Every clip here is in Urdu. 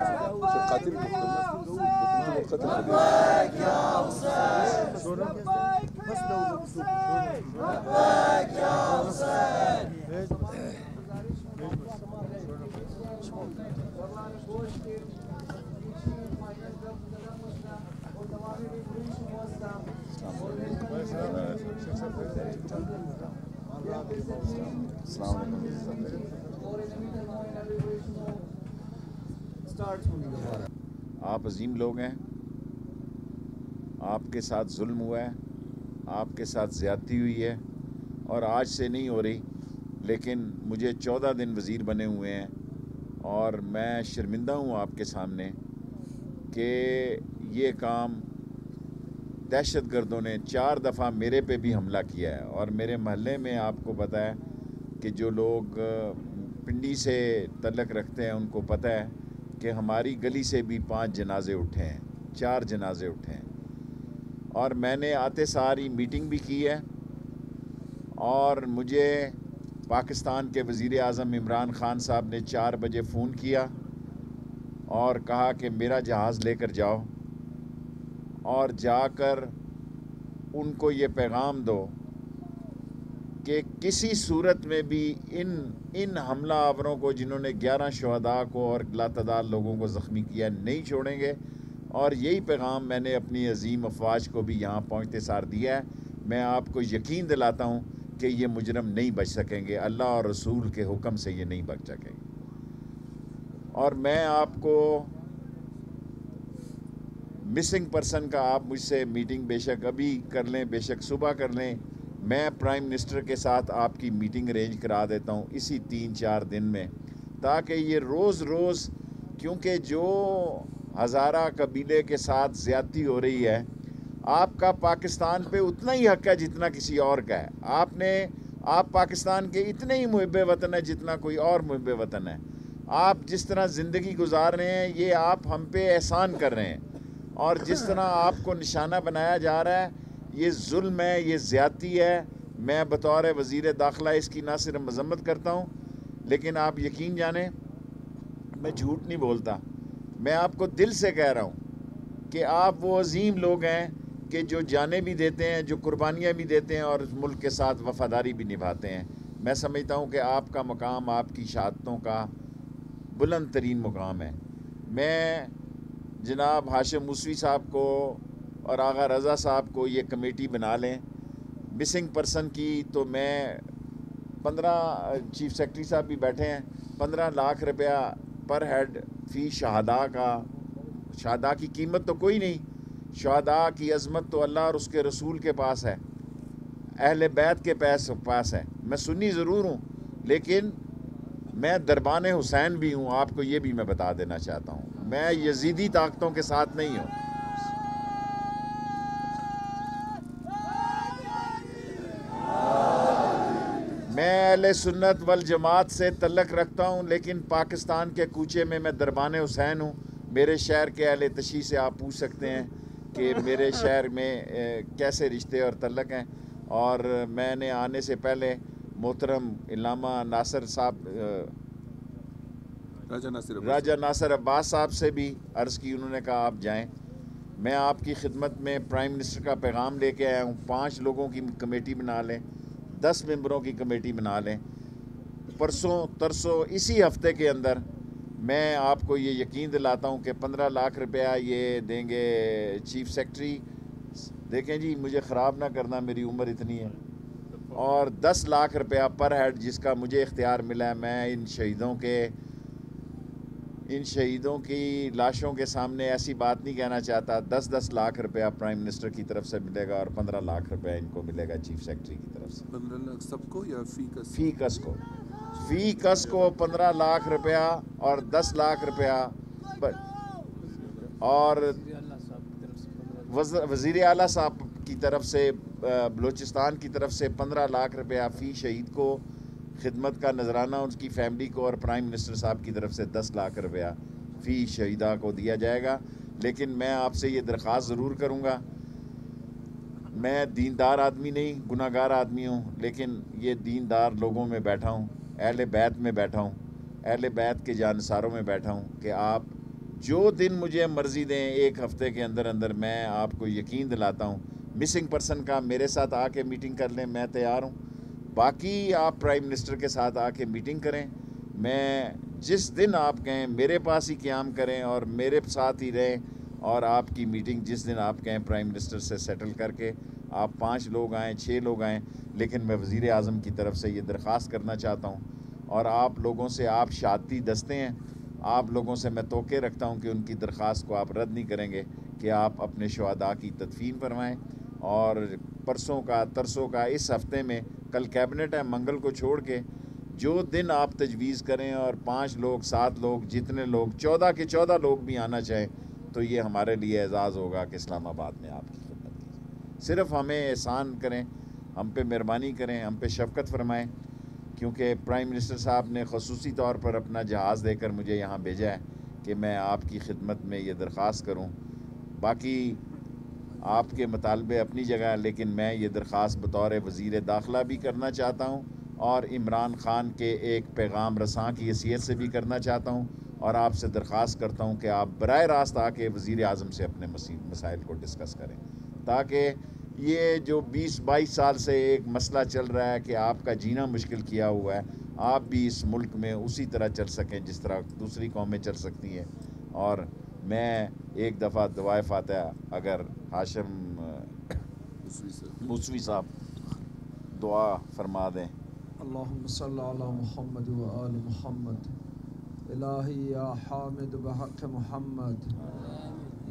قاتل قتل السلام علیکم. آپ عظیم لوگ ہیں. آپ کے ساتھ ظلم ہوا ہے, آپ کے ساتھ زیادتی ہوئی ہے, اور آج سے نہیں ہو رہی, لیکن مجھے 14 دن وزیر بنے ہوئے ہیں, اور میں شرمندہ ہوں آپ کے سامنے کہ یہ کام دہشت گردوں نے 4 دفعہ میرے پہ بھی حملہ کیا ہے. اور میرے محلے میں آپ کو پتہ ہے کہ جو لوگ پنڈی سے تعلق رکھتے ہیں ان کو پتہ ہے کہ ہماری گلی سے بھی 5 جنازے اٹھے ہیں, 4 جنازے اٹھے ہیں. اور میں نے آتے ساری میٹنگ بھی کی ہے, اور مجھے پاکستان کے وزیر اعظم عمران خان صاحب نے 4 بجے فون کیا اور کہا کہ میرا جہاز لے کر جاؤ اور جا کر ان کو یہ پیغام دو کہ کسی صورت میں بھی ان حملہ آوروں کو, جنہوں نے 11 شہداء کو اور لاتعداد لوگوں کو زخمی کیا, نہیں چھوڑیں گے. اور یہی پیغام میں نے اپنی عظیم افواج کو بھی یہاں پہنچتے سار دیا ہے. میں آپ کو یقین دلاتا ہوں کہ یہ مجرم نہیں بچ سکیں گے, اللہ اور رسول کے حکم سے یہ نہیں بچ سکیں گے. اور میں آپ کو مسنگ پرسن کا, آپ مجھ سے میٹنگ بے شک ابھی کر لیں, بے شک صبح کر لیں, میں پرائم منسٹر کے ساتھ آپ کی میٹنگ ارینج کرا دیتا ہوں اسی 3-4 دن میں, تاکہ یہ روز روز, کیونکہ جو ہزارہ قبیلے کے ساتھ زیادتی ہو رہی ہے, آپ کا پاکستان پہ اتنا ہی حق ہے جتنا کسی اور کا ہے. آپ پاکستان کے اتنے ہی محب وطن ہے جتنا کوئی اور محب وطن ہے. آپ جس طرح زندگی گزار رہے ہیں, یہ آپ ہم پہ احسان کر رہے ہیں, اور جس طرح آپ کو نشانہ بنایا جا رہا ہے, یہ ظلم ہے, یہ زیادتی ہے. میں بطور وزیر داخلہ اس کی نہ صرف مذمت کرتا ہوں, لیکن آپ یقین جانیں میں جھوٹ نہیں بولتا. میں آپ کو دل سے کہہ رہا ہوں کہ آپ وہ عظیم لوگ ہیں کہ جو جانیں بھی دیتے ہیں, جو قربانیاں بھی دیتے ہیں, اور ملک کے ساتھ وفاداری بھی نبھاتے ہیں. میں سمجھتا ہوں کہ آپ کا مقام آپ کی شہادتوں کا بلند ترین مقام ہے. میں جناب ہاشم موسوی صاحب کو اور آغا رضا صاحب کو یہ کمیٹی بنا لیں مسنگ پرسن کی, تو میں 15 چیف سیکرٹری صاحب بھی بیٹھے ہیں, 15 لاکھ روپیہ پر ہیڈ فی شہداء کا. شہداء کی قیمت تو کوئی نہیں, شہداء کی عظمت تو اللہ اور اس کے رسول کے پاس ہے, اہل بیت کے پاس ہے. میں سنی ضرور ہوں, لیکن میں دربان حسین بھی ہوں, آپ کو یہ بھی میں بتا دینا چاہتا ہوں. میں یزیدی طاقتوں کے ساتھ نہیں ہوں. میں اہل سنت والجماعت سے تعلق رکھتا ہوں, لیکن پاکستان کے کوچے میں دربان حسین ہوں. میرے شہر کے اہل تشیع سے آپ پوچھ سکتے ہیں کہ میرے شہر میں کیسے رشتے اور تعلق ہیں. اور میں نے آنے سے پہلے محترم علامہ ناصر صاحب, راجہ ناصر عباس صاحب سے بھی عرض کی, انہوں نے کہا آپ جائیں. میں آپ کی خدمت میں پرائم منسٹر کا پیغام لے کے آیا ہوں, 5 لوگوں کی کمیٹی بنا لیں, 10 ممبروں کی کمیٹی بنا لیں. پرسوں ترسوں اسی ہفتے کے اندر میں آپ کو یہ یقین دلاتا ہوں کہ 15 لاکھ روپیہ یہ دیں گے چیف سیکرٹری. دیکھیں جی, مجھے خراب نہ کرنا, میری عمر اتنی ہے. اور 10 لاکھ روپیہ پر ہیڈ جس کا مجھے اختیار ملا ہے. میں ان شہیدوں کی لاشوں کے سامنے ایسی بات نہیں کہنا چاہتا. 10 لاکھ روپیہ پرائم منسٹر کی طرف سے ملے گا, اور 15 لاکھ روپیہ ان کو ملے گا چیف سیکرٹری کی طرف سے. 15 لاکھ سب کو یا فی کس کو 15 لاکھ روپیہ اور 10 لاکھ روپیہ, اور وزیر اعلیٰ صاحب کی طرف سے, بلوچستان کی طرف سے 15 لاکھ روپیہ فی شہید کو خدمت کا نذرانہ ان کی فیملی کو, اور پرائم منسٹر صاحب کی طرف سے 10 لاکھ روپیہ فی شہیدہ کو دیا جائے گا. لیکن میں آپ سے یہ درخواست ضرور کروں گا, میں دیندار آدمی نہیں, گناہ گار آدمی ہوں, لیکن یہ دیندار لوگوں میں بیٹھا ہوں, اہل بیت میں بیٹھا ہوں, اہل بیت کے جانصاروں میں بیٹھا ہوں, کہ آپ جو دن مجھے مرضی دیں 1 ہفتے کے اندر اندر میں آپ کو یقین دلاتا ہوں مسنگ پرسن کا میرے ساتھ آ کے میٹنگ کر لیں، میں تیار ہوں. باقی آپ پرائم منسٹر کے ساتھ آ کے میٹنگ کریں. میں جس دن آپ کہیں میرے پاس ہی قیام کریں اور میرے ساتھ ہی رہیں، اور آپ کی میٹنگ جس دن آپ کہیں پرائم منسٹر سے سیٹل کر کے آپ 5 لوگ آئیں 6 لوگ آئیں. لیکن میں وزیر اعظم کی طرف سے یہ درخواست کرنا چاہتا ہوں، اور آپ لوگوں سے، آپ شہادتی دستے ہیں، آپ لوگوں سے میں توقع رکھتا ہوں کہ ان کی درخواست کو آپ رد نہیں کریں گے کہ آپ اپنے شہداء کی تدفین فرمائیں. اور پرسوں کا ترسوں کا اس ہفتے میں، کل کیبنٹ ہے، منگل کو چھوڑ کے جو دن آپ تجویز کریں، اور 5 لوگ 7 لوگ جتنے لوگ 14 کے 14 لوگ بھی آنا چاہیں تو یہ ہمارے لیے اعزاز ہوگا کہ اسلام آباد میں آپ کی خدمت کی. صرف ہمیں احسان کریں، ہم پہ مہربانی کریں، ہم پہ شفقت فرمائیں، کیونکہ پرائم منسٹر صاحب نے خصوصی طور پر اپنا جہاز دے کر مجھے یہاں بھیجا ہے کہ میں آپ کی خدمت میں یہ درخواست کروں. باقی آپ کے مطالبے اپنی جگہ، لیکن میں یہ درخواست بطور وزیر داخلہ بھی کرنا چاہتا ہوں، اور عمران خان کے ایک پیغام رساں کی حیثیت سے بھی کرنا چاہتا ہوں، اور آپ سے درخواست کرتا ہوں کہ آپ براہ راست آ کے وزیر اعظم سے اپنے مسائل کو ڈسکس کریں، تاکہ یہ جو 20-22 سال سے ایک مسئلہ چل رہا ہے کہ آپ کا جینا مشکل کیا ہوا ہے، آپ بھی اس ملک میں اسی طرح چل سکیں جس طرح دوسری قومیں چل سکتی ہیں. اور میں ایک دفعہ دعائے فاتحہ اگر ہاشم موسوی صاحب دعا فرما دیں. اللہم صلی علی محمد و آل محمد. الہی یا حامد بحق محمد،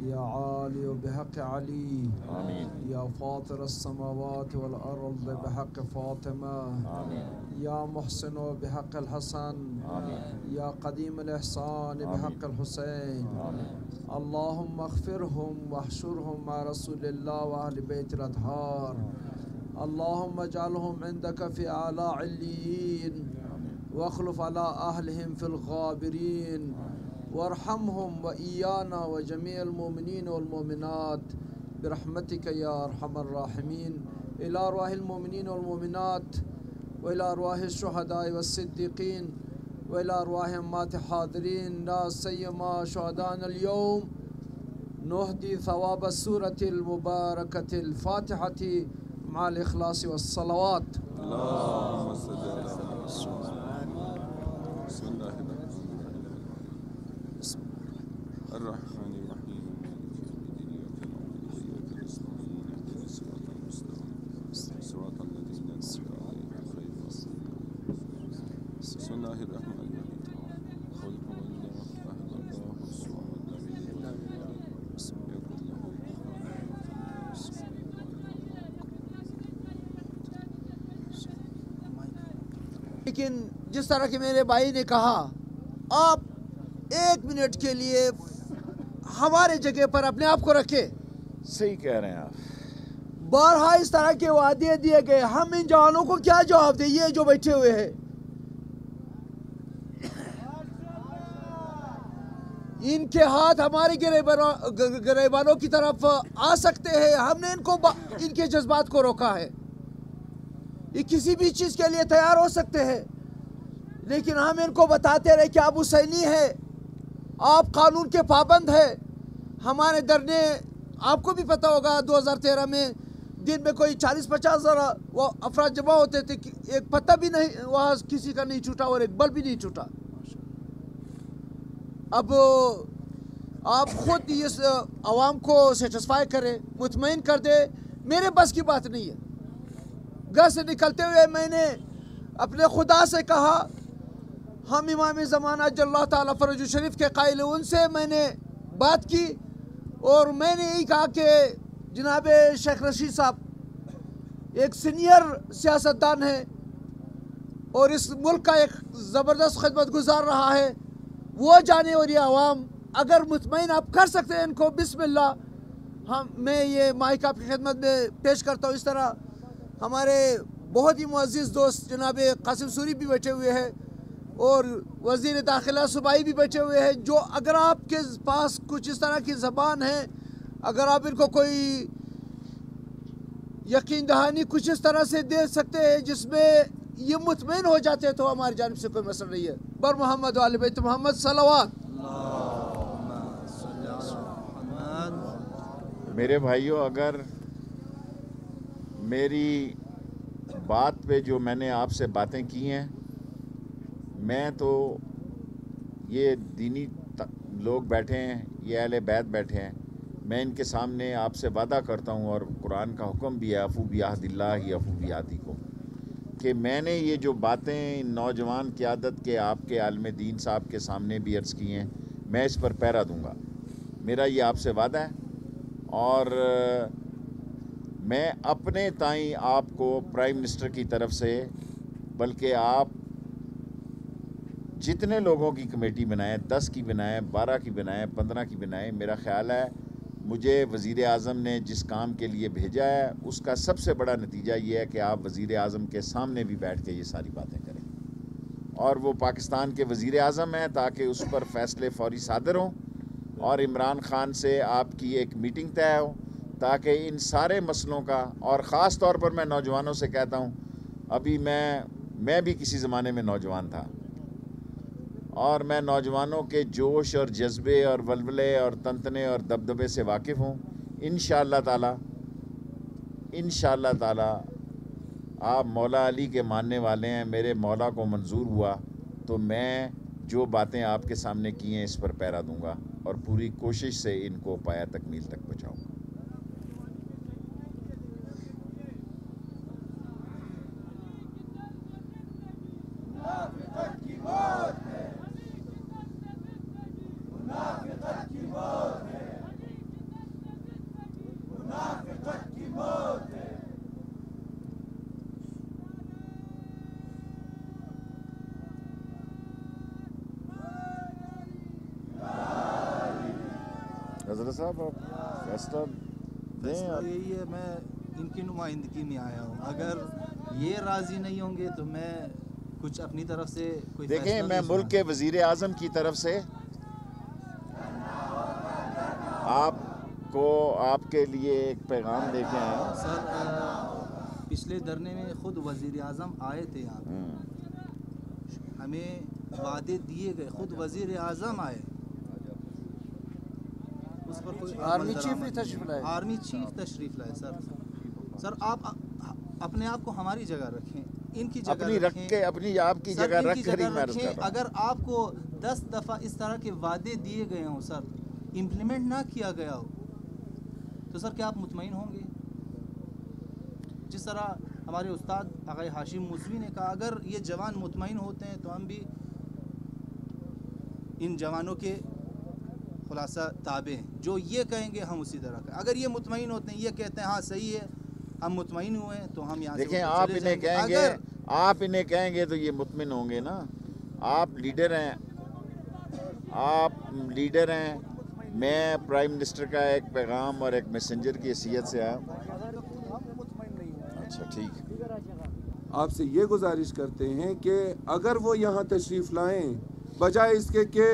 یا عالی بحق علی، آمین. یا فاطر السماوات والارض بحق فاطمہ، آمین. یا محسن بحق الحسن، آمین. یا قدیم الاحسان بحق الحسین. آمین. اللہم اغفرہم واحشرہم مع رسول اللہ و اہل بیت الاطہار. اللہم اجعلہم عندک فی اعلی علیین، واخلف علی اہلہم فی الغابرین، وارحمہم وإیانا وجمیع المؤمنین والمؤمنات برحمتک یا ارحم الراحمین. الی ارواح المؤمنین والمؤمنات، وإلی ارواح الشہداء والصدیقین، وإلی ارواح اموات حاضرین لا سیما شہداءنا اليوم، نہدی ثواب السورة المبارکة الفاتحة مع الاخلاص والصلوات. اللهم صل على محمد. بسم الله الرحمن الرحيم. إياك نستعين اهدنا الصراط المستقيم صراط الذين أنعمت عليهم غير المغضوب عليهم. بسم الله الرحمن الرحيم. قل هو الله أحد الله الصمد لم يلد ولم يولد ولم يكن له كفوا أحد. لیکن جس طرح کہ میرے بھائی نے کہا، آپ 1 منٹ کے لیے ہمارے جگہ پر اپنے آپ کو رکھے. صحیح کہہ رہے ہیں آپ. بارہا اس طرح کے وعدے دیے گئے، ہم ان جوانوں کو کیا جواب دیں؟ یہ جو بیٹھے ہوئے ہیں، ان کے ہاتھ ہمارے گریبانوں کی طرف آ سکتے ہیں. ہم نے ان کے جذبات کو روکا ہے. یہ کسی بھی چیز کے لیے تیار ہو سکتے ہیں، لیکن ہم ان کو بتاتے رہے کہ آپ حسینی ہیں، آپ قانون کے پابند ہیں. ہمارے دھرنے آپ کو بھی پتہ ہوگا 2013 میں دن میں کوئی 40-50 ہزار وہ افراد جمع ہوتے تھے، ایک پتہ بھی نہیں وہاں کسی کا نہیں چھوٹا اور ایک بل بھی نہیں چھوٹا. اب آپ خود اس عوام کو سیٹسفائی کریں، مطمئن کر دے. میرے بس کی بات نہیں ہے. گھر سے نکلتے ہوئے میں نے اپنے خدا سے کہا، ہم امام زمانہ اجل اللہ تعالیٰ فرج شریف کے قائل، ان سے میں نے بات کی، اور میں نے یہی کہا کہ جناب شیخ رشید صاحب ایک سینئر سیاستدان ہے اور اس ملک کا ایک زبردست خدمت گزار رہا ہے، وہ جانے. اور یہ عوام اگر مطمئن آپ کر سکتے ہیں ان کو، بسم اللہ. میں یہ مائک آپ کی خدمت میں پیش کرتا ہوں. اس طرح ہمارے بہت ہی معزز دوست جناب قاسم سوری بھی بیٹھے ہوئے ہیں، اور وزیر داخلہ صوبائی بھی بیٹھے ہوئے ہیں، جو اگر آپ کے پاس کچھ اس طرح کی زبان ہے، اگر آپ ان کو کوئی یقین دہانی کچھ اس طرح سے دے سکتے ہیں جس میں یہ مطمئن ہو جاتے ہیں، تو ہماری جانب سے کوئی مسئلہ نہیں ہے. بر محمد و آل بیت محمد صلوات. میرے بھائیوں، اگر میری بات پہ جو میں نے آپ سے باتیں کی ہیں، میں تو یہ دینی لوگ بیٹھے ہیں، یہ اہل بیت بیٹھے ہیں، میں ان کے سامنے آپ سے وعدہ کرتا ہوں، اور قرآن کا حکم بھی ہے افو بعہد اللہ افو بعہدکم، کہ میں نے یہ جو باتیں نوجوان قیادت کے آپ کے عالم دین صاحب کے سامنے بھی عرض کی ہیں، میں اس پر پیرا دوں گا، میرا یہ آپ سے وعدہ ہے۔ اور میں اپنے تائیں آپ کو پرائم منسٹر کی طرف سے، بلکہ آپ جتنے لوگوں کی کمیٹی بنائیں، 10 کی بنائیں، 12 کی بنائیں، 15 کی بنائیں، میرا خیال ہے مجھے وزیر اعظم نے جس کام کے لیے بھیجا ہے اس کا سب سے بڑا نتیجہ یہ ہے کہ آپ وزیر اعظم کے سامنے بھی بیٹھ کے یہ ساری باتیں کریں، اور وہ پاکستان کے وزیر اعظم ہیں، تاکہ اس پر فیصلے فوری صادر ہوں، اور عمران خان سے آپ کی ایک میٹنگ طے ہو، تاکہ ان سارے مسئلوں کا، اور خاص طور پر میں نوجوانوں سے کہتا ہوں، ابھی میں بھی کسی زمانے میں نوجوان تھا، اور میں نوجوانوں کے جوش اور جذبے اور ولولے اور تنتنے اور دبدبے سے واقف ہوں۔ انشاءاللہ تعالی آپ مولا علی کے ماننے والے ہیں، میرے مولا کو منظور ہوا تو میں جو باتیں آپ کے سامنے کی ہیں اس پر پیرا دوں گا، اور پوری کوشش سے ان کو پایا تکمیل تک پہنچاؤں گا۔ حضرت صاحب آپ فیصلہ دیں۔ فیصلہ یہی ہے، میں ان کی نمائندگی میں آیا ہوں، اگر یہ راضی نہیں ہوں گے تو میں کچھ اپنی طرف سے کوئی دیکھیں، فیصلہ میں نہیں ملک کے وزیر اعظم کی طرف سے آپ کو آپ کے لیے ایک پیغام لے کے آیا ہوں۔ سر پچھلے دھرنے میں خود وزیر اعظم آئے تھے یہاں پہ، ہمیں وعدے دیے گئے، خود وزیر اعظم آئے، اس پر کوئی آرمی چیف بھی تشریف لائے، آرمی چیف تشریف لائے۔ سر آپ اپنے آپ کو ہماری جگہ رکھیں، ان کی جگہ اپنی رکھ کے، اپنی آپ کی جگہ رکھ کر ہی میں عرض کر رہا ہوں۔ اگر آپ کو 10 دفعہ اس طرح کے وعدے دیے گئے ہوں سر، امپلیمنٹ نہ کیا گیا ہو، تو سر کیا آپ مطمئن ہوں گے؟ جس طرح ہمارے استاد آقا ہاشم موسوی نے کہا، اگر یہ جوان مطمئن ہوتے ہیں تو ہم بھی ان جوانوں کے خلاصہ تابع ہیں، جو یہ کہیں گے ہم اسی طرح کریں۔ اگر یہ مطمئن ہوتے ہیں، یہ کہتے ہیں ہاں صحیح ہے، ہم مطمئن ہوئے ہیں، تو ہم یہاں سے دیکھیں، آپ انہیں کہیں گے تو یہ مطمئن ہوں گے نا۔ آپ لیڈر ہیں، میں پرائم منسٹر کا ایک پیغام اور ایک میسنجر کی حیثیت سے آیا۔ اچھا ٹھیک ہے، آپ سے یہ گزارش کرتے ہیں کہ اگر وہ یہاں تشریف لائیں، بجائے اس کے کہ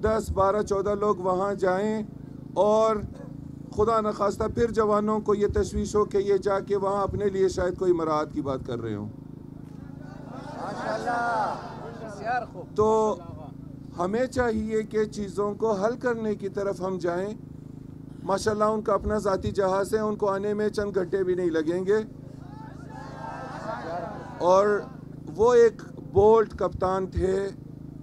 10 12 14 لوگ وہاں جائیں اور خدا نخواستہ پھر جوانوں کو یہ تشویش ہو کہ یہ جا کے وہاں اپنے لیے شاید کوئی مراعات کی بات کر رہے ہوں، تو ہمیں چاہیے کہ چیزوں کو حل کرنے کی طرف ہم جائیں۔ ماشاءاللہ ان کا اپنا ذاتی جہاز ہے، ان کو آنے میں چند گھنٹے بھی نہیں لگیں گے، اور وہ ایک بولٹ کپتان تھے،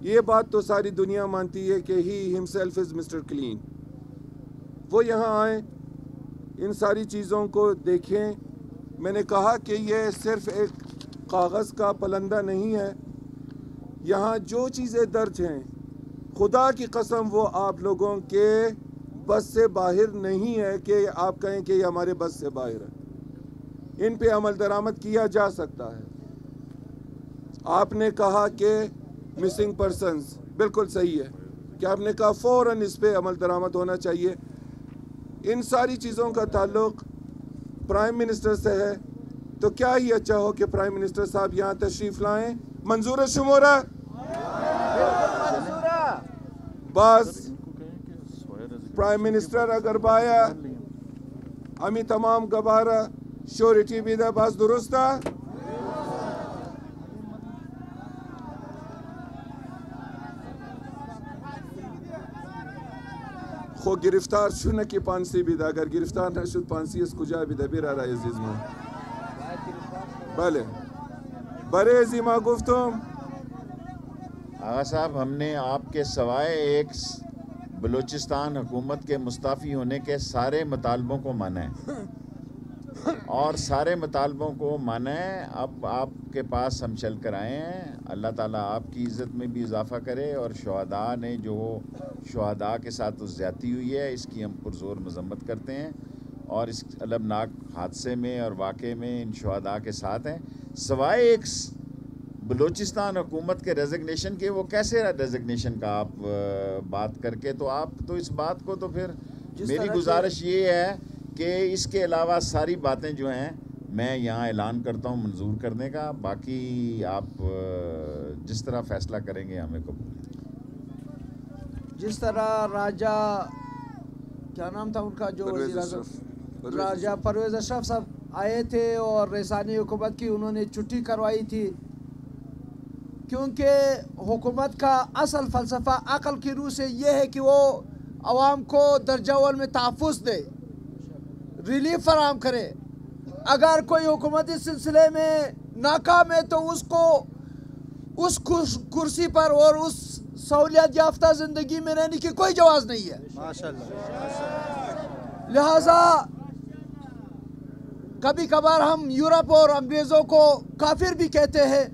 یہ بات تو ساری دنیا مانتی ہے کہ ہی ہمسیلف از مسٹر کلین۔ وہ یہاں آئیں، ان ساری چیزوں کو دیکھیں۔ میں نے کہا کہ یہ صرف ایک کاغذ کا پلندہ نہیں ہے، یہاں جو چیزیں درج ہیں خدا کی قسم وہ آپ لوگوں کے بس سے باہر نہیں ہے کہ آپ کہیں کہ یہ ہمارے بس سے باہر ہے، ان پہ عمل درآمد کیا جا سکتا ہے۔ آپ نے کہا کہ مسنگ پرسنز، بالکل صحیح ہے کہ آپ نے کہا فوراً اس پہ عمل درآمد ہونا چاہیے۔ ان ساری چیزوں کا تعلق پرائم منسٹر سے ہے، تو کیا ہی اچھا ہو کہ پرائم منسٹر صاحب یہاں تشریف لائیں۔ منظور شمورہ باز پرائم منسٹر اگر بایا امی تمام گبارہ شورٹی بیدہ باز درستا خو گرفتار شونه که پانسی بیده، اگر گرفتار نشد پانسی از کجا بیده؟ بیر آرای عزیز ما. بله برای ازی ما گفتم آغا صاحب، ہم نے آپ کے سوائے ایک بلوچستان حکومت کے مستعفی ہونے کے سارے مطالبوں کو مانا ہے، اور سارے مطالبوں کو مانا ہے. اب آپ کے پاس ہم چل کر آئے ہیں. اللہ تعالیٰ آپ کی عزت میں بھی اضافہ کرے، اور شہداء نے جو شہداء کے ساتھ زیادتی ہوئی ہے اس کی ہم پرزور مذمت کرتے ہیں، اور اس المناک حادثے میں اور واقعے میں ان شہداء کے ساتھ ہیں. سوائے ایک بلوچستان حکومت کے ریزگنیشن کے، وہ کیسے ریزگنیشن کا آپ بات کر کے، تو آپ تو اس بات کو، تو پھر میری گزارش یہ ہے کہ اس کے علاوہ ساری باتیں جو ہیں میں یہاں اعلان کرتا ہوں منظور کرنے کا. باقی آپ جس طرح فیصلہ کریں گے ہمیں قبول ہے. جس طرح راجہ کیا نام تھا ان کا جو وزیر اعظم، راجہ پرویز اشرف صاحب آئے تھے اور رسانی حکومت کی انہوں نے چھٹی کروائی تھی، کیونکہ حکومت کا اصل فلسفہ عقل کی روح سے یہ ہے کہ وہ عوام کو درجہ اول میں تحفظ دے، ریلیف فراہم کرے. اگر کوئی حکومت اس سلسلے میں ناکام ہے تو اس کو اس کرسی پر اور اس سہولیات یافتہ زندگی میں رہنے کی کوئی جواز نہیں ہے. لہٰذا کبھی کبھار ہم یورپ اور انگریزوں کو کافر بھی کہتے ہیں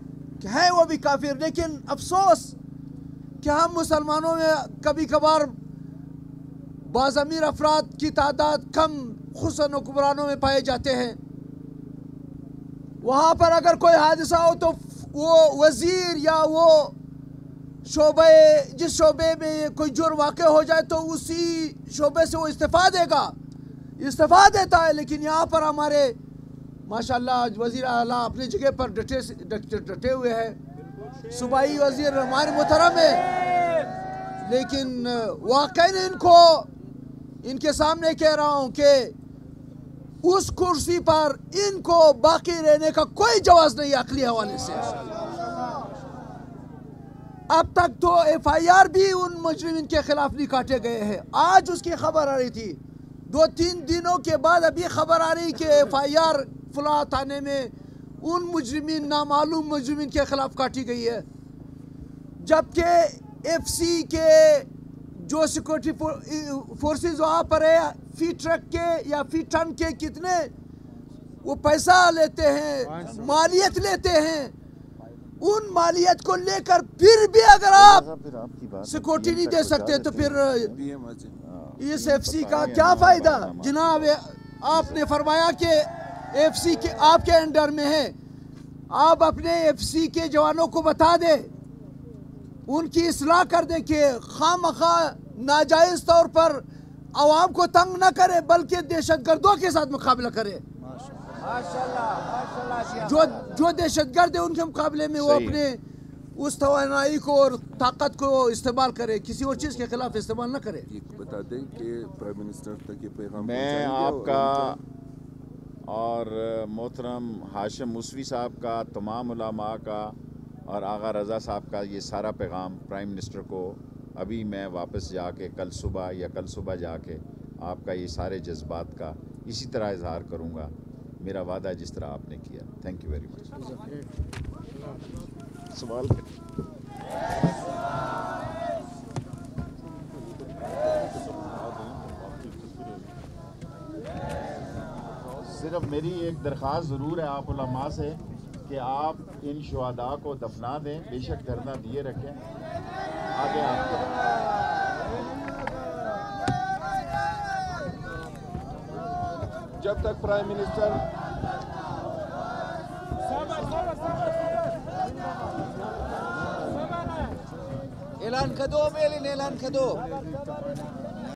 کہ ہیں وہ بھی کافر، لیکن افسوس کہ ہم مسلمانوں میں کبھی کبھار بعض امیر افراد کی تعداد کم حسن حکمرانوں میں پائے جاتے ہیں. وہاں پر اگر کوئی حادثہ ہو تو وہ وزیر یا وہ جس شعبے میں کوئی جرم واقع ہو جائے تو اسی شعبے سے وہ استعفا دیتا ہے. لیکن یہاں پر ہمارے ماشاءاللہ وزیر اعلیٰ اپنی جگہ پر ڈٹے ہوئے ہیں، صوبائی وزیر ہمارے محترم ہے، لیکن واقعی ان کے سامنے کہہ رہا ہوں کہ اس کرسی پر ان کو باقی رہنے کا کوئی جواز نہیں عقلی حوالے سے. اب تک تو ایف آئی آر بھی ان مجرمین کے خلاف نہیں کاٹے گئے ہیں. آج اس کی خبر آ رہی تھی، 2-3 دنوں کے بعد ابھی خبر آ رہی کہ ایف آئی آر فلاں تھانے میں ان مجرمین، نامعلوم مجرمین کے خلاف کاٹی گئی ہے، جبکہ ایف سی کے جو سیکورٹی فورسز وہاں پر ہے فی ٹرک کے یا فی ٹن کے کتنے وہ پیسہ لیتے ہیں، مالیت لیتے ہیں. ان مالیت کو لے کر پھر بھی اگر آپ سیکورٹی نہیں دے سکتے تو پھر اس ایف سی کا کیا فائدہ؟ جناب آپ نے فرمایا کہ ایف سی کے آپ کے انڈر میں ہے، آپ اپنے ایف سی کے جوانوں کو بتا دیں، ان کی اصلاح کر دیں کہ خواہ ناجائز طور پر عوام کو تنگ نہ کرے بلکہ دہشت گردوں کے ساتھ مقابلہ کرے. جو دہشت گرد ہے ان کے مقابلے میں وہ اپنے اس توانائی کو اور طاقت کو استعمال کرے، کسی اور چیز کے خلاف استعمال نہ کرے. بتا دیں کہ پرائم منسٹر تک یہ پیغام میں آپ کا اور محترم ہاشم موسوی صاحب کا، تمام علماء کا اور آغا رضا صاحب کا یہ سارا پیغام پرائم منسٹر کو ابھی میں واپس جا کے کل صبح جا کے آپ کا یہ سارے جذبات کا اسی طرح اظہار کروں گا. میرا وعدہ جس طرح آپ نے کیا. Thank you very much. سوال صرف میری ایک درخواست ضرور ہے آپ علماء سے کہ آپ ان شہداء کو دفنا دیں، بے شک دھرنا دیے رکھیں. آگے جب تک پرائم منسٹر اعلان کر دو، اعلان کر دو.